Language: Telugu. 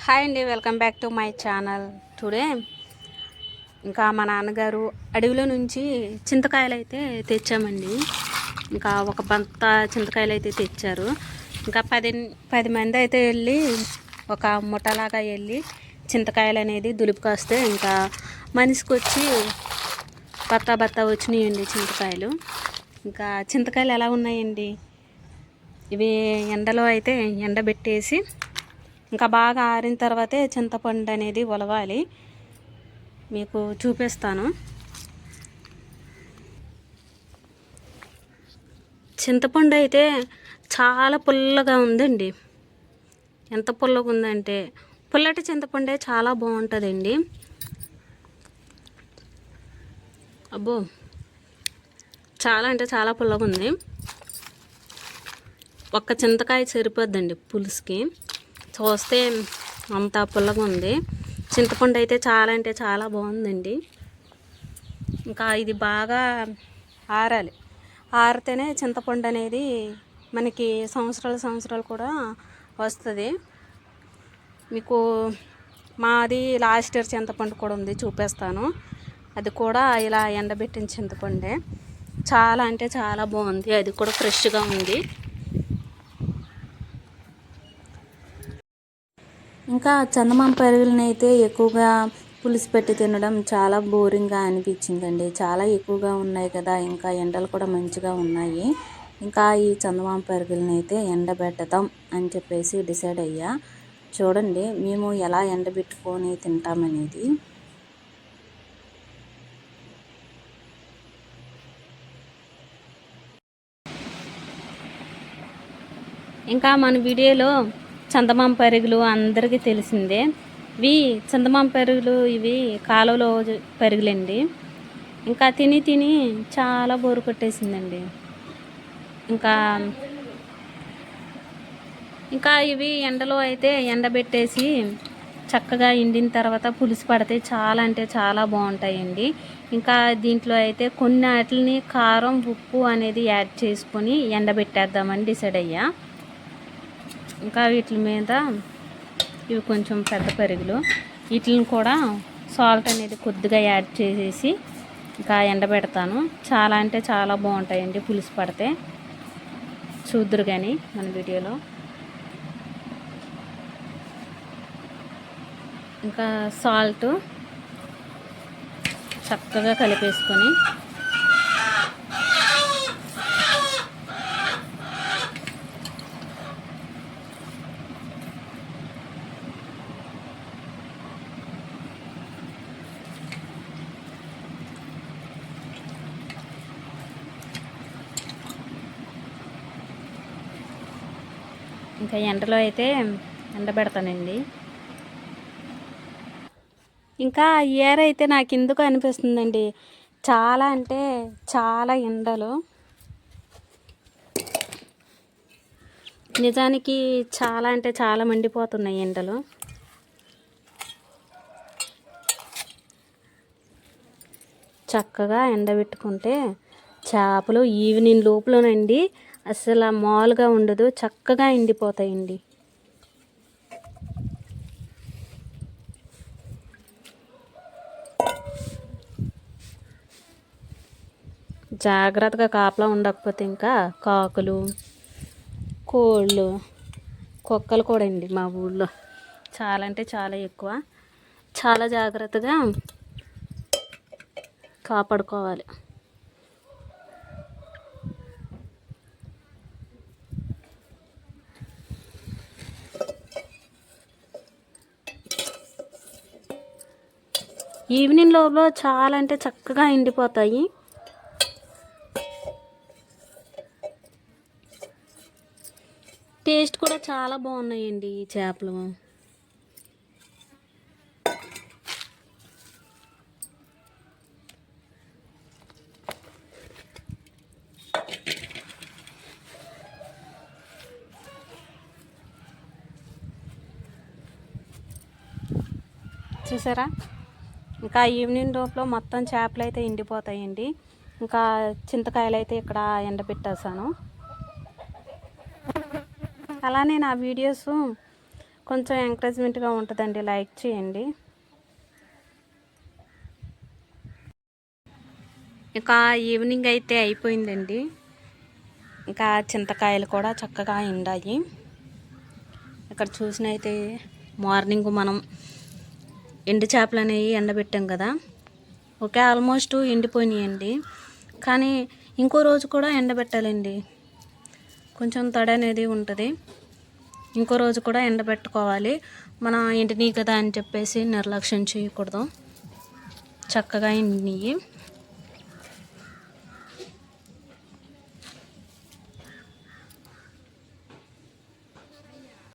హాయ్ అండి, welcome back to my channel. Today ఇంకా మా నాన్నగారు అడవిలో నుంచి చింతకాయలు అయితే తెచ్చామండి. ఇంకా ఒక బంత చింతకాయలు అయితే తెచ్చారు. ఇంకా పది మంది అయితే వెళ్ళి ఒక ముఠలాగా వెళ్ళి చింతకాయలు అనేది దులుపుకొస్తే ఇంకా మనిషికి వచ్చి బత్తా వచ్చినాయండి చింతకాయలు. ఇంకా చింతకాయలు ఎలా ఉన్నాయండి, ఇవి ఎండలో అయితే ఎండబెట్టేసి ఇంకా బాగా ఆరిన తర్వాతే చింతపండు అనేది ఒలవాలి. మీకు చూపిస్తాను. చింతపండు అయితే చాలా పుల్లగా ఉందండి. ఎంత పుల్లగా ఉందంటే పుల్లటి చింతపండే చాలా బాగుంటుందండి. అబ్బో, చాలా అంటే చాలా పుల్లగా ఉంది. ఒక్క చింతకాయ సరిపోద్దండి పులుసుకి. చూస్తే అంత పుల్లగా ఉంది. చింతపండు అయితే చాలా అంటే చాలా బాగుందండి. ఇంకా ఇది బాగా ఆరాలి. ఆరితేనే చింతపండు అనేది మనకి సంవత్సరాలు కూడా వస్తుంది. మీకు మాది లాస్ట్ ఇయర్ చింతపండు కూడా ఉంది, చూపిస్తాను. అది కూడా ఇలా ఎండబెట్టిన చింతపండే. చాలా అంటే చాలా బాగుంది. అది కూడా ఫ్రెష్గా ఉంది. ఇంకా చందమామ పెరుగులను అయితే ఎక్కువగా పులుసు పెట్టి తినడం చాలా బోరింగ్గా అనిపించిందండి. చాలా ఎక్కువగా ఉన్నాయి కదా, ఇంకా ఎండలు కూడా మంచిగా ఉన్నాయి. ఇంకా ఈ చందమామ పెరుగులను అయితే ఎండబెట్టదాం అని చెప్పేసి డిసైడ్ అయ్యా. చూడండి మేము ఎలా ఎండబెట్టుకొని తింటామనేది. ఇంకా మన వీడియోలో చందమామ పెరుగులు అందరికీ తెలిసిందే. ఇవి చందమామ పెరుగులు, ఇవి కాలువలో పెరుగులండి. ఇంకా తిని చాలా బోరు కొట్టేసిందండి. ఇంకా ఇవి ఎండలో అయితే ఎండబెట్టేసి చక్కగా ఎండిన తర్వాత పులుసు పడితే చాలా అంటే చాలా బాగుంటాయండి. ఇంకా దీంట్లో అయితే కొన్ని వాటిని కారం, ఉప్పు అనేది యాడ్ చేసుకొని ఎండబెట్టేద్దామని డిసైడ్ అయ్యా. ఇంకా వీటి మీద ఇవి కొంచెం పెద్ద పెరుగులు, వీటిని కూడా సాల్ట్ అనేది కొద్దిగా యాడ్ చేసేసి ఇంకా ఎండబెడతాను. చాలా అంటే చాలా బాగుంటాయండి పులుసు పడితే. చూద్దురు కానీ మన వీడియోలో. ఇంకా సాల్ట్ చక్కగా కలిపేసుకొని ఇంకా ఎండలో అయితే ఎండబెడతానండి. ఇంకా ఇయర్ అయితే నాకు ఎందుకు అనిపిస్తుందండి, చాలా అంటే చాలా ఎండలు. నిజానికి చాలా అంటే చాలా మండిపోతున్నాయి ఎండలు. చక్కగా ఎండబెట్టుకుంటే చేపలు ఈవినింగ్ లోపలనండి అసలు మామూలుగా ఉండదు, చక్కగా ఎండిపోతాయండి. జాగ్రత్తగా కాపలా ఉండకపోతే ఇంకా కాకులు, కోళ్ళు, కుక్కలు కూడా అండి మా ఊళ్ళో చాలా అంటే చాలా ఎక్కువ. చాలా జాగ్రత్తగా కాపాడుకోవాలి. ఈవినింగ్ లోపల చాలా అంటే చక్కగా ఎండిపోతాయి. టేస్ట్ కూడా చాలా బాగున్నాయండి ఈ చేపలు. చూసారా, ఇంకా ఈవినింగ్ లోపల మొత్తం చేపలు అయితే ఎండిపోతాయండి. ఇంకా చింతకాయలు అయితే ఇక్కడ ఎండబెట్టేసాను. అలానే నా వీడియోస్ కొంచెం ఎంకరేజ్మెంట్గా ఉంటుందండి. లైక్ చేయండి. ఇంకా ఈవినింగ్ అయితే అయిపోయిందండి. ఇంకా చింతకాయలు కూడా చక్కగా ఎండాయి. ఇక్కడ చూసినైతే మార్నింగ్ మనం ఎండు చేపలు అనేవి ఎండబెట్టాం కదా, ఓకే ఆల్మోస్ట్ ఎండిపోయినాయండి. కానీ ఇంకో రోజు కూడా ఎండబెట్టాలండి. కొంచెం తడి అనేది ఉంటుంది. ఇంకో రోజు కూడా ఎండబెట్టుకోవాలి. మనం ఎండినాయి కదా అని చెప్పేసి నిర్లక్ష్యం చేయకూడదు. చక్కగా ఎండినాయి.